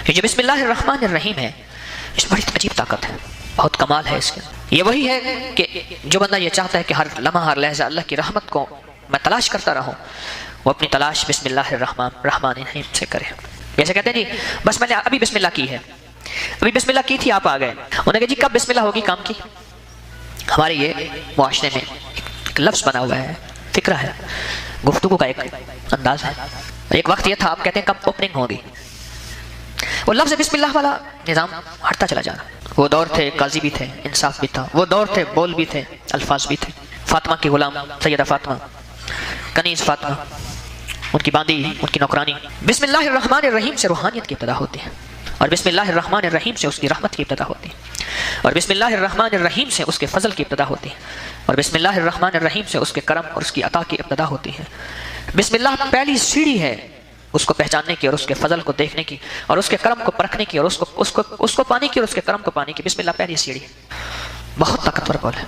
یہ جو بسم اللہ الرحمن الرحیم ہے اس بڑی عجیب طاقت ہے، بہت کمال ہے اس کے. یہ وہی ہے کہ جو بندہ یہ چاہتا ہے کہ ہر لمحہ ہر لحظہ اللہ کی رحمت کو میں تلاش کرتا رہوں، وہ اپنی تلاش بسم اللہ الرحمن الرحیم سے کرے. جیسے کہتے ہیں جی بس میں نے ابھی بسم اللہ کی ہے، ابھی بسم اللہ کی تھی، آپ آ گئے، انہوں نے کہا جی کب بسم اللہ ہوگی کام کی. ہمارے یہ معاشرے میں ایک لفظ بنا ہوا ہے، فکرہ ہے، گفتگو کا ایک انداز ہے. ایک وقت یہ تھا آپ کہتے ہیں کب اوپننگ ہوگی، وہ لفظ بسم اللہ والا نظام ہٹتا چلا جا رہا. وہ دور تھے قاضی بھی تھے، انصاف بھی تھا، وہ دور تھے بول بھی تھے، الفاظ بھی تھے. فاطمہ کی غلام سیدہ فاطمہ، کنیز فاطمہ، ان کی باندی، ان کی نوکرانی. بسم اللہ الرحمن الرحیم سے روحانیت کی ابتدا ہوتی ہے، اور بسم اللہ الرحمن الرحیم سے اس کی رحمت کی ابتدا ہوتی ہے، اور بسم اللہ الرحمن الرحیم سے اس کے فضل کی ابتدا ہوتی ہے، اور بسم اللہ الرحمن الرحیم سے اس کے کرم اور اس کی عطا کی ابتدا ہوتی ہے. بسم اللہ پہلی سیڑھی ہے اس کو پہچاننے کی اور اس کے فضل کو دیکھنے کی اور اس کے کرم کو پرکھنے کی اور اس کو پانے کی اور اس کے کرم کو پانے کی. بسم اللہ پہلی سیڑھی. بہت طاقتور قول ہے.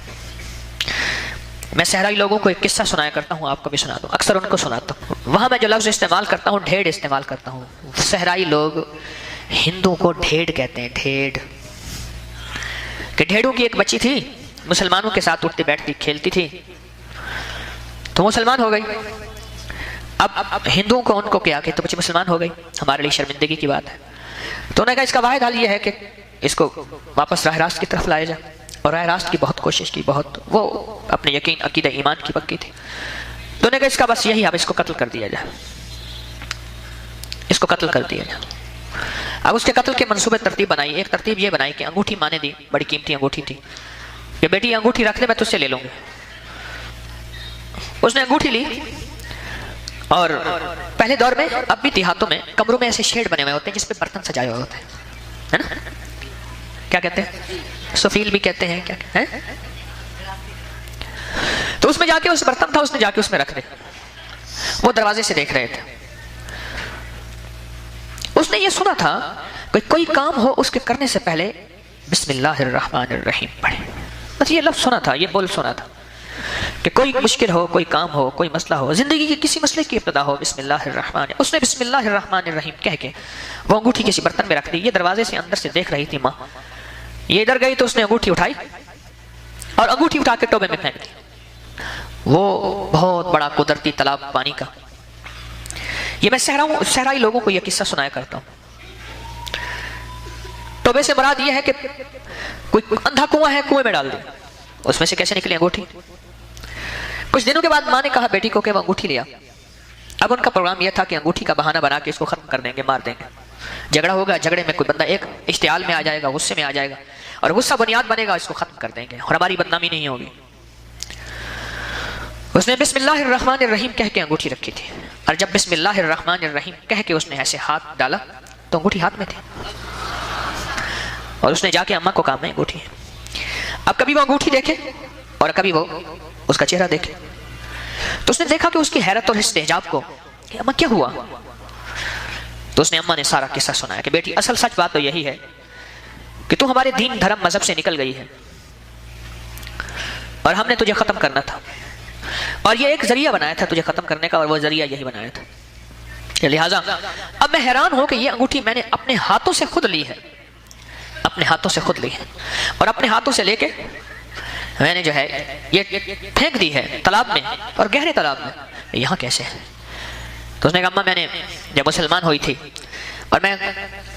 میں صحرائی لوگوں کو ایک قصہ سنایا کرتا ہوں، آپ کو بھی سنا دوں، اکثر ان کو سناتا ہوں. وہاں میں جو لفظ استعمال کرتا ہوں ڈھیڑ استعمال کرتا ہوں. صحرائی لوگ ہندوؤں کو ڈھیڑ کہتے ہیں، ڈھیڑ. کہ ڈھیڑوں کی ایک بچی تھی، مسلمانوں کے ساتھ اٹھتی بیٹھتی کھیلتی تھی، تو مسلمان ہو گئی. اب ہندوؤں کو ان کو کیا کہ تو بچی مسلمان ہو گئی، ہمارے لیے شرمندگی کی بات ہے. تو انہوں نے کہا اس کا واحد حل یہ ہے کہ اس کو واپس راہ راست کی طرف لایا جائے. اور راہ راست کی بہت کوشش کی، بہت وہ اپنے یقین عقیدہ ایمان کی پکی تھی. تو انہوں نے کہا اس کا بس یہی، اب اس کو قتل کر دیا جائے، اس کو قتل کر دیا جائے. اب اس کے قتل کے منصوبے ترتیب بنائی. ایک ترتیب یہ بنائی کہ انگوٹھی ماں نے دی، بڑی قیمتی انگوٹھی تھی، کہ بیٹی انگوٹھی رکھ لے میں تجھ سے لے لوں گی. اس نے انگوٹھی لی، اور پہلے دور میں اب بھی دیہاتوں میں کمروں میں ایسے شیڈ بنے ہوئے ہوتے ہیں جس پہ برتن سجائے ہوئے ہوتے ہیں، ہے نا؟ کیا کہتے ہیں؟ سفیل بھی کہتے ہیں، کیا کہتے ہیں؟ تو اس میں جا کے اس برتن تھا، اس نے جا کے اس میں رکھ دے. وہ دروازے سے دیکھ رہے تھے. اس نے یہ سنا تھا کہ کوئی کام ہو اس کے کرنے سے پہلے بسم اللہ الرحمن الرحیم پڑھے. بس یہ لفظ سنا تھا، یہ بول سنا تھا کہ کوئی مشکل ہو، کوئی کام ہو، کوئی مسئلہ ہو، زندگی کے کسی مسئلے کی ابتدا ہو، بسم اللہ الرحمن. اس نے بسم اللہ الرحمن الرحیم کہہ کے وہ انگوٹھی کسی برتن میں رکھ دی. یہ دروازے سے اندر سے دیکھ رہی تھی ماں. یہ ادھر گئی تو اس نے انگوٹھی اٹھائی اور انگوٹھی اٹھا کے ٹوبے میں پھینک دی. وہ بہت بڑا قدرتی تالاب پانی کا. یہ میں صحرائی لوگوں کو یہ قصہ سنایا کرتا ہوں. ٹوبے سے مراد یہ ہے کہ کوئی اندھا کنواں ہے، کنویں میں ڈال دے، اس میں سے کیسے نکلی انگوٹھی. کچھ دنوں کے بعد ماں نے کہا بیٹی کو کہ وہ انگوٹھی لیا. اب ان کا پروگرام یہ تھا کہ انگوٹھی کا بہانہ بنا کے اس کو ختم کر دیں گے، مار دیں گے. جھگڑا ہوگا، جھگڑے میں کوئی بندہ ایک اشتعال میں آ جائے گا، غصے میں آ جائے گا، اور غصہ بنیاد بنے گا، اس کو ختم کر دیں گے اور ہماری بدنامی نہیں ہوگی. اس نے بسم اللہ الرحمن الرحیم کہہ کے انگوٹھی رکھی تھی، اور جب بسم اللہ الرحمن الرحیم کہہ کے اس نے ایسے ہاتھ ڈالا تو انگوٹھی ہاتھ میں تھی، اور اس نے جا کے اماں کو کہا میں انگوٹھی ہے. اب کبھی وہ انگوٹھی دیکھے اور کبھی وہ اس کا چہرہ دیکھے. تو اس نے دیکھا کہ اس کی حیرت اور استعجاب کو کہ اماں کیا ہوا. تو اس نے اماں نے سارا قصہ سنایا کہ بیٹی اصل سچ بات تو یہی ہے کہ تو ہمارے دین دھرم مذہب سے نکل گئی ہے اور ہم نے تجھے ختم کرنا تھا، اور یہ ایک ذریعہ بنایا تھا تجھے ختم کرنے کا، اور وہ ذریعہ یہی بنایا تھا. لہٰذا اب میں حیران ہوں کہ یہ انگوٹھی میں نے اپنے ہاتھوں سے خود لی ہے، اپنے ہاتھوں سے خود لی ہے، اور اپنے ہاتھوں سے لے کے میں نے جو ہے یہ پھینک دی ہے تالاب میں، اور گہرے تالاب میں. یہاں کیسے ہے؟ تو اس نے کہا اماں میں نے جب مسلمان ہوئی تھی اور میں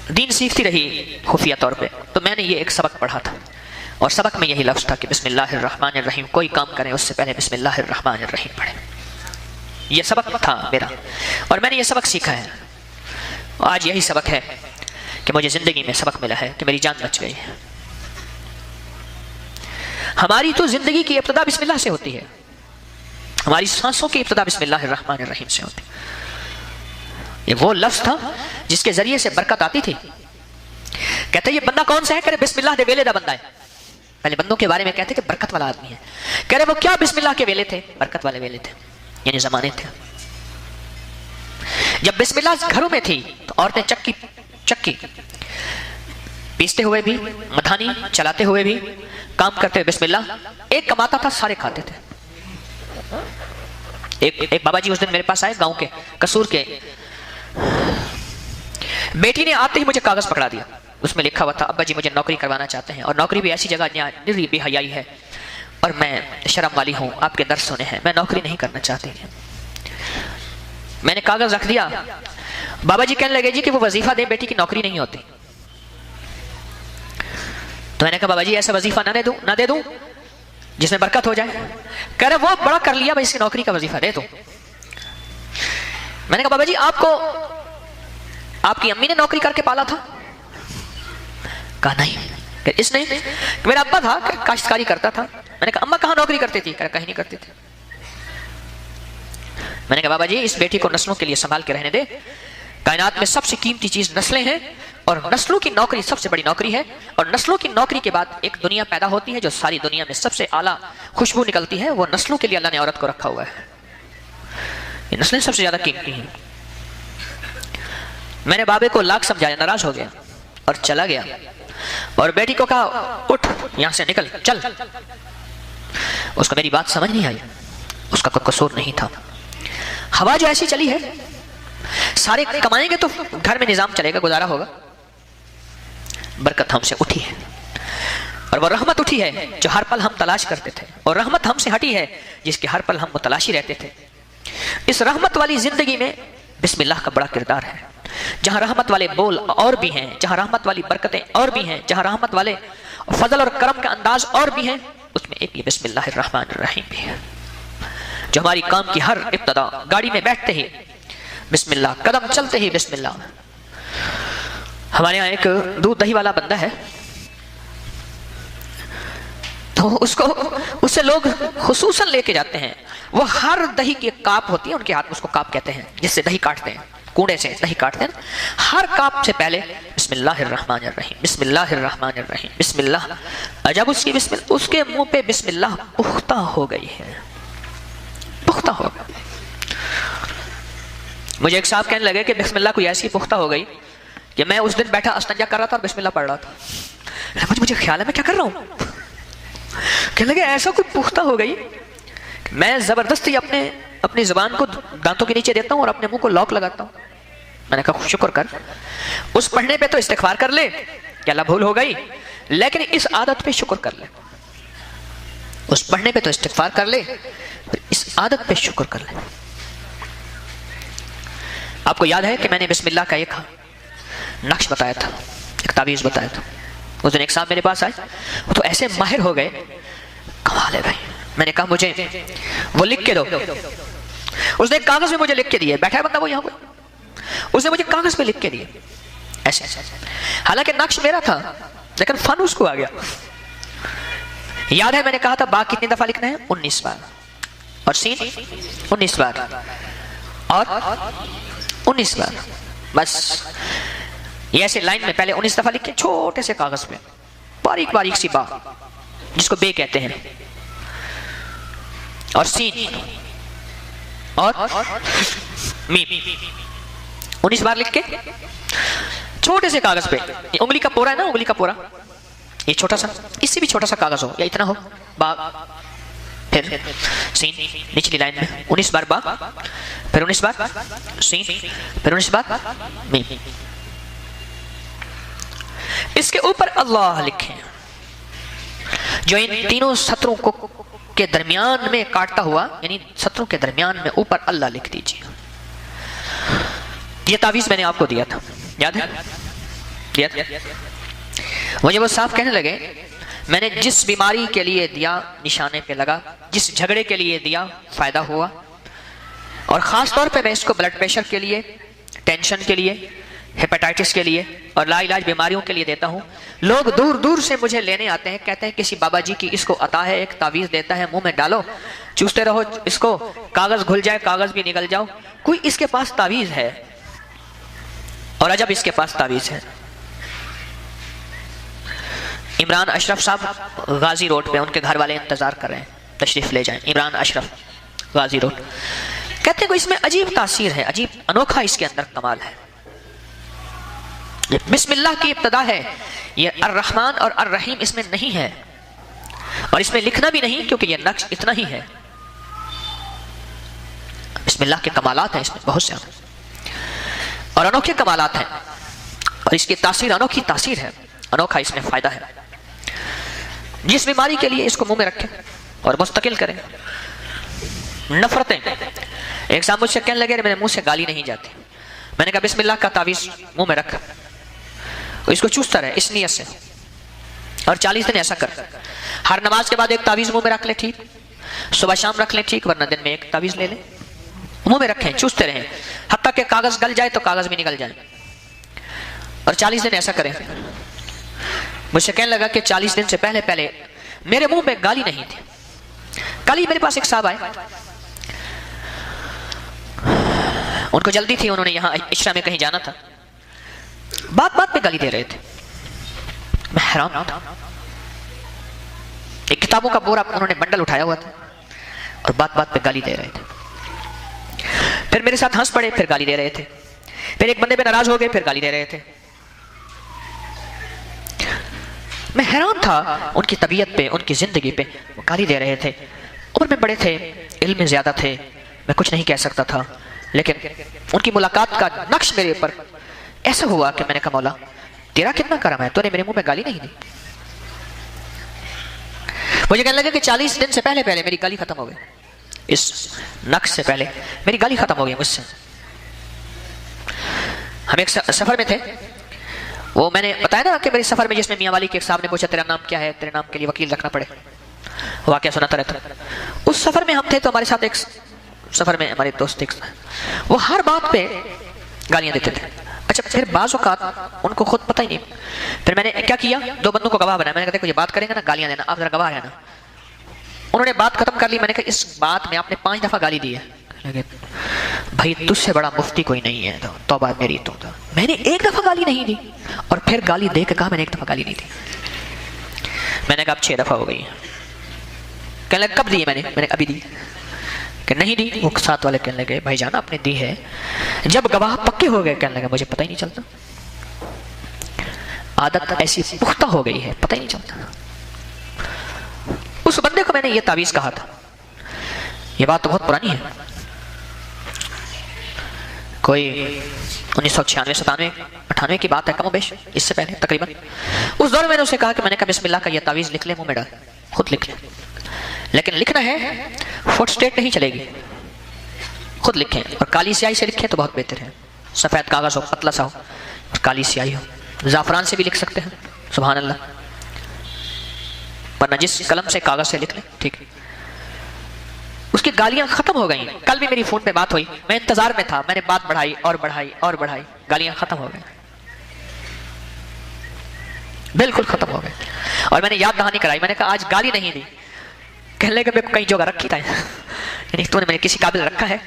دین سیکھتی رہی خفیہ طور پہ، تو میں نے یہ ایک سبق پڑھا تھا، اور سبق میں یہی لفظ تھا کہ بسم اللہ الرحمن الرحیم، کوئی کام کریں اس سے پہلے بسم اللہ الرحمن الرحیم پڑھیں. یہ سبق تھا میرا، اور میں نے یہ سبق سیکھا ہے. آج یہی سبق ہے کہ مجھے زندگی میں سبق ملا ہے کہ میری جان بچ گئی ہے. ہماری تو زندگی کی ابتدا بسم اللہ سے ہوتی ہے، ہماری سانسوں کی ابتدا بسم اللہ الرحمن الرحیم سے ہوتی ہے. یہ وہ لفظ تھا جس کے ذریعے سے برکت آتی تھی. کہتے یہ بندہ کون سا ہے؟ کہ بسم اللہ دے ویلے دا بندہ ہے. پہلے بندوں کے بارے میں کہتے کہ برکت والا آدمی ہے. کہہ رہے وہ کیا بسم اللہ کے ویلے تھے؟ برکت والے ویلے تھے، یعنی زمانے تھے. جب بسم اللہ گھروں میں تھی تو عورتیں چکی پیستے ہوئے بھی، مدھانی چلاتے ہوئے بھی، کام کرتے ہوئے بسم اللہ. ایک کماتا تھا، سارے کھاتے تھے. ایک بابا جی اس دن میرے پاس آئے، گاؤں کے قصور کے. بیٹی نے آتے ہی مجھے کاغذ پکڑا دیا، اس میں لکھا ہوا تھا ابا جی مجھے نوکری کروانا چاہتے ہیں، اور نوکری بھی ایسی جگہ جہاں نری بے حیائی ہے، اور میں شرم والی ہوں، آپ کے درس سنے ہیں، میں نوکری نہیں کرنا چاہتی۔ میں نے کاغذ رکھ دیا، بابا جی کہنے لگے جی کہ وہ وظیفہ دے، بیٹی کی نوکری نہیں ہوتی۔ تو میں نے کہا بابا جی ایسا وظیفہ نہ دے دوں جس میں برکت ہو جائے؟ کہہ رہے وہ بڑا کر لیا، بھائی اس کی نوکری کا وظیفہ دے دو۔ میں نے کہا بابا جی آپ کو آپ کی امی نے نوکری کر کے پالا تھا؟ کہا نہیں۔ کہ اس نے؟ میرا ابا تھا کاشتکاری کرتا تھا۔ میں نے کہا اماں کہاں نوکری کرتی تھی؟ کہیں نہیں کرتی تھی۔ میں نے کہا بابا جی اس بیٹی کو نسلوں کے لیے سنبھال کے رہنے دے، کائنات میں سب سے قیمتی چیز نسلیں ہیں، اور نسلوں کی نوکری سب سے بڑی نوکری ہے، اور نسلوں کی نوکری کے بعد ایک دنیا پیدا ہوتی ہے جو ساری دنیا میں سب سے اعلیٰ خوشبو نکلتی ہے، وہ نسلوں کے لیے اللہ نے عورت کو رکھا ہوا ہے۔ یہ نسلیں سب سے زیادہ قیمتی ہیں۔ میں نے بابے کو لاکھ سمجھایا، ناراض ہو گیا اور چلا گیا، اور بیٹی کو کہا اٹھ یہاں سے نکل چل۔ اس کو میری بات سمجھ نہیں آئی، اس کا کوئی قصور نہیں تھا۔ ہوا جو ایسی چلی ہے، سارے کمائیں گے تو گھر میں نظام چلے گا، گزارا ہوگا۔ برکت ہم سے اٹھی ہے، اور وہ رحمت اٹھی ہے جو ہر پل ہم تلاش کرتے تھے، اور رحمت ہم سے ہٹی ہے جس کے ہر پل ہم متلاشی رہتے تھے۔ اس رحمت والی زندگی میں بسم اللہ کا بڑا کردار ہے۔ جہاں رحمت والے بول اور بھی ہیں، جہاں رحمت والی برکتیں اور بھی ہیں، جہاں رحمت والے فضل اور کرم کا انداز اور بھی ہیں، اس میں ایک یہ بسم اللہ الرحمن الرحیم بھی ہے، جو ہماری کام کی ہر ابتدا، گاڑی میں بیٹھتے ہی بسم اللہ، قدم چلتے ہی بسم اللہ۔ ہمارے یہاں ایک دودھ دہی والا بندہ ہے، تو اس سے لوگ خصوصاً لے کے جاتے ہیں، وہ ہر دہی کی ایک کاپ ہوتی ہے ان کے ہاتھ میں، اس کو کاپ کہتے ہیں جس سے دہی کاٹتے ہیں، کوڑے سے دہی کاٹتے ہیں، ہر کاپ سے پہلے بسم اللہ الرحمن الرحیم، بسم اللہ الرحمن الرحیم، بسم اللہ۔ جب اس کے منہ پہ بسم اللہ پختہ ہو گئی ہے، پختہ ہو گئی۔ مجھے ایک صاحب کہنے لگے کہ بسم اللہ کوئی ایسی پختہ ہو گئی کہ میں اس دن بیٹھا استنجا کر رہا تھا اور بسم اللہ پڑھ رہا تھا۔ مجھے خیال ہے میں کیا کر رہا ہوں؟ کہنے لگے ایسا کوئی پختہ ہو گئی کہ میں زبردستی اپنی زبان کو دانتوں کے نیچے دیتا ہوں اور اپنے منہ کو لاک لگاتا ہوں۔ میں نے کہا شکر کر، اس پڑھنے پہ تو استغفار کر لے کہ اللہ بھول ہو گئی، لیکن اس عادت پہ شکر کر لے۔ اس پڑھنے پہ تو استغفار کر لے، اس عادت پہ شکر کر لے۔ آپ کو یاد ہے کہ میں نے بسم اللہ کا ایک نقش بتایا تھا، ایک تعویذ بتایا تھا۔ اس دن ایک صاحب میرے پاس آئے، وہ تو ایسے ماہر ہو گئے، کمال ہے بھائی۔ میں نے کہا مجھے وہ لکھ کے دو۔ اس نے کاغذ میں مجھے لکھ کے دیے، بیٹھا ہے بندہ وہ یہاں پہ، اس نے مجھے کاغذ پہ لکھ کے دیے ایسے۔ حالانکہ نقش میرا تھا لیکن فن اس کو آ گیا۔ یاد ہے میں نے کہا تھا با کتنی دفعہ لکھنا ہے؟ 19 بار، اور سین 19 بار، اور 19 بار، بس یہ ایسے لائن میں پہلے 19 دفعہ لکھ کے چھوٹے سے کاغذ پہ باریک باریک سی با، جس کو بے کہتے ہیں، اور سین اور میم، 19 بار لکھ کے چھوٹے سے کاغذ پہ، یہ انگلی کا پورا ہے نا، انگلی کا پورا، یہ چھوٹا سا، اس سے بھی چھوٹا سا کاغذ ہو یا اتنا ہو، با، پھر سین نچلی لائن میں 19 بار با، پھر 19 بار سین، پھر 19 بار میم۔ اس کے اوپر اللہ لکھیں، جو ان تینوں سطروں کے درمیان میں کاٹتا ہوا، یعنی سطروں کے درمیان میں اوپر اللہ لکھ دیجیے۔ یہ تعویذ میں نے آپ کو دیا تھا، یاد ہے؟ دیا تھا۔ مجھے وہ صاحب کہنے لگے میں نے جس بیماری کے لیے دیا نشانے پہ لگا، جس جھگڑے کے لیے دیا فائدہ ہوا، اور خاص طور پہ میں اس کو بلڈ پریشر کے لیے، ٹینشن کے لیے، ہیپاٹائٹس کے لیے اور لا علاج بیماریوں کے لیے دیتا ہوں۔ لوگ دور دور سے مجھے لینے آتے ہیں، کہتے ہیں کسی بابا جی کی اس کو عطا ہے، ایک تعویذ دیتا ہے، منہ میں ڈالو، چوستے رہو اس کو، کاغذ گھل جائے کاغذ بھی نگل جاؤ۔ کوئی اس کے پاس تعویذ ہے، اور عجب اس کے پاس تعویذ ہے۔ عمران اشرف صاحب غازی روڈ پہ، ان کے گھر والے انتظار کر رہے ہیں، تشریف لے جائیں۔ عمران اشرف غازی روڈ، کہتے ہیں کوئی اس میں عجیب تاثیر ہے، عجیب انوکھا اس کے اندر کمال ہے۔ یہ بسم اللہ کی ابتدا ہے، یہ الرحمن اور الرحیم اس میں نہیں ہے، اور اس میں لکھنا بھی نہیں کیونکہ یہ نقش اتنا ہی ہے۔ بسم اللہ کے کمالات ہیں اس میں بہت سے، اور انوکھے کمالات ہیں۔ اور اس کی تاثیر انوکھی تاثیر ہے، انوکھا اس میں فائدہ ہے۔ جس بیماری کے لیے اس کو منہ میں رکھیں اور مستقل کریں۔ نفرتیں، ایک صاحب مجھ سے کہنے لگے میرے منہ سے گالی نہیں جاتی، میں نے کہا بسم اللہ کا تعویذ منہ میں رکھ، اس کو چوستا رہے اس نیت سے، اور 40 دن ایسا کر، ہر نماز کے بعد ایک تعویذ منہ میں رکھ لے، ٹھیک، صبح شام رکھ لیں، ٹھیک، ورنہ دن میں ایک تعویذ لے لیں، منہ میں رکھیں، چوستے رہیں، حتیٰ کہ کاغذ گل جائے تو کاغذ بھی نکل جائے، اور 40 دن ایسا کریں۔ مجھ سے کہنے لگا کہ 40 دن سے پہلے میرے منہ میں گالی نہیں تھی۔ کل ہی میرے پاس ایک صاحب آئے، ان کو جلدی تھی، انہوں نے یہاں عشرہ میں کہیں جانا تھا، بات پہ گالی دے رہے تھے، میں حیران تھا۔ ایک کتابوں کا بورا انہوں نے بنڈل اٹھایا ہوا تھا اور بات پہ گالی دے رہے تھے، پھر میرے ساتھ ہنس پڑے، پھر گالی دے رہے تھے، پھر ایک بندے پہ ناراض ہو گئے، پھر گالی دے رہے تھے۔ میں حیران تھا ان کی طبیعت پہ، ان کی زندگی پہ، وہ گالی دے رہے تھے، عمر میں بڑے تھے، علم میں زیادہ تھے، میں کچھ نہیں کہہ سکتا تھا، لیکن ان کی ملاقات کا نقش میرے پر ایسا ہوا کہ میں نے کہا مولا تیرا کتنا کرم ہے، تو نے میرے منہ میں گالی نہیں دی۔ مجھے کہنے لگا کہ 40 دن سے پہلے میری گالی ختم ہو گئی، اس نقش سے پہلے میری گالی ختم ہو گئی مجھ سے۔ ہم ایک سفر میں تھے، وہ میں نے بتایا نا کہ میرے سفر میں جس میں میاں والی کے ایک صاحب نے پوچھا تیرا نام کیا ہے، تیرے نام کے لیے وکیل رکھنا پڑے، واقعہ سناتا رہتا۔ اس سفر میں ہم تھے تو ہمارے ساتھ ایک سفر میں ہمارے دوست ایک، وہ ہر بات پہ گالیاں دیتے تھے۔ اچھا پھر بعض اوقات ان کو خود پتہ ہی نہیں، پھر میں نے کیا کیا، 2 بندوں کو گواہ بنایا، میں نے کہا دیکھو یہ بات کریں گے نا گالیاں دینا، آپ ذرا گواہ رہنا۔ انہوں نے بات ختم کر لی، میں نے کہا اس بات میں آپ نے 5 دفعہ گالی دی ہے، بھائی تجھ سے بڑا مفتی کوئی نہیں ہے، توبہ میری تو میں نے 1 دفعہ گالی نہیں دی، اور پھر گالی دے کے کہا میں نے 1 دفعہ گالی نہیں دی۔ میں نے کہا اب 6 دفعہ ہو گئی۔ کہنے لگا کب دی ہے، میں نے ابھی دی، کہ نہیں دی۔ وہ ساتھ والے کہنے لگے بھائی جان آپ نے دی ہے، جب گواہ پکے ہو گئے کہنے لگے مجھے پتہ ہی نہیں چلتا، عادت ایسی پختہ ہو گئی ہے پتہ ہی نہیں چلتا۔ اس بندے کو میں نے یہ تعویذ کہا تھا، یہ بات تو بہت پرانی ہے، کوئی 1996 97 98 کی بات ہے، کم و بیش اس سے پہلے تقریباً۔ اس دور میں نے اسے کہا کہ میں نے کہا بسم اللہ کا یہ تعویذ لکھ لے، منہ میں ڈال، خود لکھ لے، لیکن لکھنا ہے فوٹ اسٹیٹ نہیں چلے گی، خود لکھیں، اور کالی سیاہی سے لکھیں تو بہت بہتر ہے، سفید کاغذ ہو، پتلا سا ہو، اور کالی سیاہی ہو، زعفران سے بھی لکھ سکتے ہیں، سبحان اللہ، ورنہ جس قلم سے کاغذ سے لکھ لیں، ٹھیک۔ اس کی گالیاں ختم ہو گئیں، کل بھی میری فون پہ بات ہوئی، میں انتظار میں تھا، میں نے بات بڑھائی اور بڑھائی اور بڑھائی، گالیاں ختم ہو گئیں، بالکل ختم ہو گئے، اور میں نے یاد دہانی کرائی، میں نے کہا آج گالی نہیں دی، کہنے لگے میں کئی جگہ رکھی تھا، یعنی تو نے میں نے کسی قابل رکھا ہے،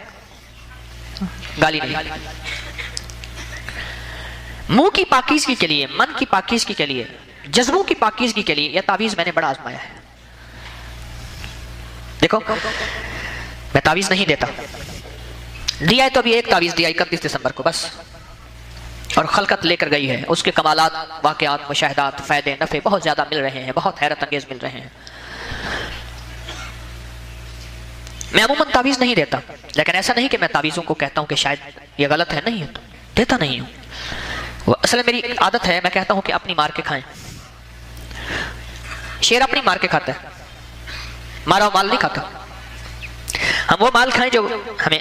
گالی نہیں۔ منہ کی پاکیزگی کے لیے، من کی پاکیزگی کے لیے، جذبوں کی پاکیزگی کے لیے یہ تعویذ میں نے بڑا آزمایا ہے۔ دیکھو میں تعویذ نہیں دیتا، دیا ہے تو ابھی ایک تعویذ دیا 31 دسمبر کو بس، اور خلقت لے کر گئی ہے، اس کے کمالات، واقعات، مشاہدات، فائدے، نفع بہت زیادہ مل رہے ہیں، بہت حیرت انگیز مل رہے ہیں۔ میں عموماً تعویذ نہیں دیتا، لیکن ایسا نہیں کہ میں تعویذوں کو کہتا ہوں کہ شاید یہ غلط ہے، نہیں دیتا نہیں ہوں، وہ اصل میری عادت ہے، میں کہتا ہوں کہ اپنی مار کے کھائیں، شیر اپنی مار کے کھاتا ہے، مارا مال نہیں کھاتا، ہم وہ مال کھائیں جو ہمیں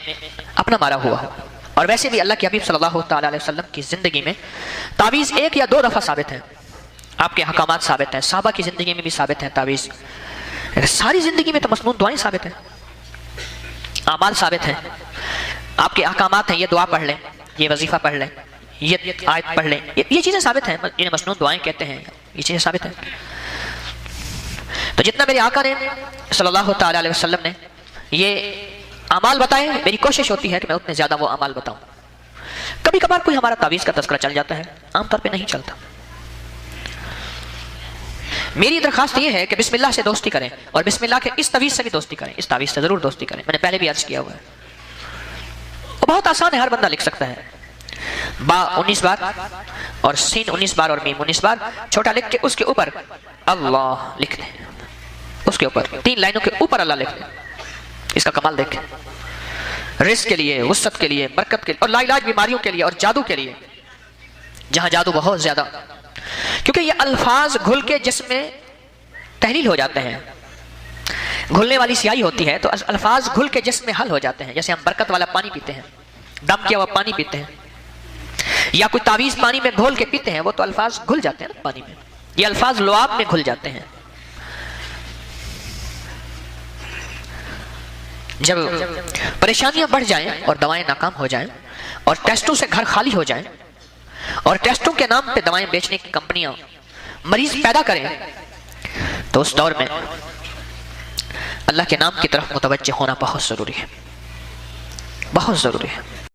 اپنا مارا ہوا ہو۔ اور ویسے بھی اللہ کے حبیب صلی اللہ تعالی علیہ وسلم کی زندگی میں تعویذ 1 یا 2 دفعہ ثابت ہے، آپ کے احکامات ثابت ہیں، صحابہ کی زندگی میں بھی ثابت ہیں تعویذ، ساری زندگی میں تو مسنون دعائیں ثابت ہیں، اعمال ثابت ہیں، آپ کے احکامات ہیں، یہ دعا پڑھ لیں، یہ وظیفہ پڑھ لیں، یہ آیت پڑھ لیں، یہ چیزیں ثابت ہیں، انہیں مسنون دعائیں کہتے ہیں، یہ چیزیں ثابت ہیں۔ تو جتنا میرے آقا نے صلی اللہ تعالی علیہ وسلم نے یہ اعمال بتائے، میری کوشش ہوتی ہے کہ میں اتنے زیادہ وہ اعمال بتاؤں۔ کبھی کبھار کوئی ہمارا تعویذ کا تذکرہ چل جاتا ہے، عام طور پہ نہیں چلتا۔ میری درخواست یہ ہے کہ بسم اللہ سے دوستی کریں، اور بسم اللہ کے اس تعویذ سے بھی دوستی کریں، اس تعویذ سے ضرور دوستی کریں، میں نے پہلے بھی عرض کیا ہوا ہے، اور بہت آسان ہے، ہر بندہ لکھ سکتا ہے، با 19 بار اور سین 19 بار اور میم 19 بار چھوٹا لکھ کے اس کے اوپر اللہ لکھ دیں، اس کے اوپر 3 لائنوں کے اوپر اللہ لکھ دیں، اس کا کمال دیکھیں، رزق کے لیے، وسعت کے لیے، برکت کے لیے، اور لا علاج بیماریوں کے لیے اور جادو کے لیے، جہاں جادو بہت زیادہ، کیونکہ یہ الفاظ گھل کے جسم میں تحلیل ہو جاتے ہیں، گھلنے والی سیاہی ہوتی ہے تو الفاظ گھل کے جسم میں حل ہو جاتے ہیں. جیسے ہم برکت والا پانی پیتے ہیں، دم کیا ہوا پانی پیتے ہیں، یا کوئی تعویذ پانی میں گھول کے پیتے ہیں، وہ تو الفاظ گھل جاتے ہیں نا پانی میں. یہ الفاظ لعاب میں گھل جاتے ہیں. جب پریشانیاں بڑھ جائیں اور دوائیں ناکام ہو جائیں اور ٹیسٹوں سے گھر خالی ہو جائیں اور ٹیسٹوں کے نام پہ دوائیں بیچنے کی کمپنیاں مریض پیدا کریں، تو اس دور میں اللہ کے نام کی طرف متوجہ ہونا بہت ضروری ہے، بہت ضروری ہے.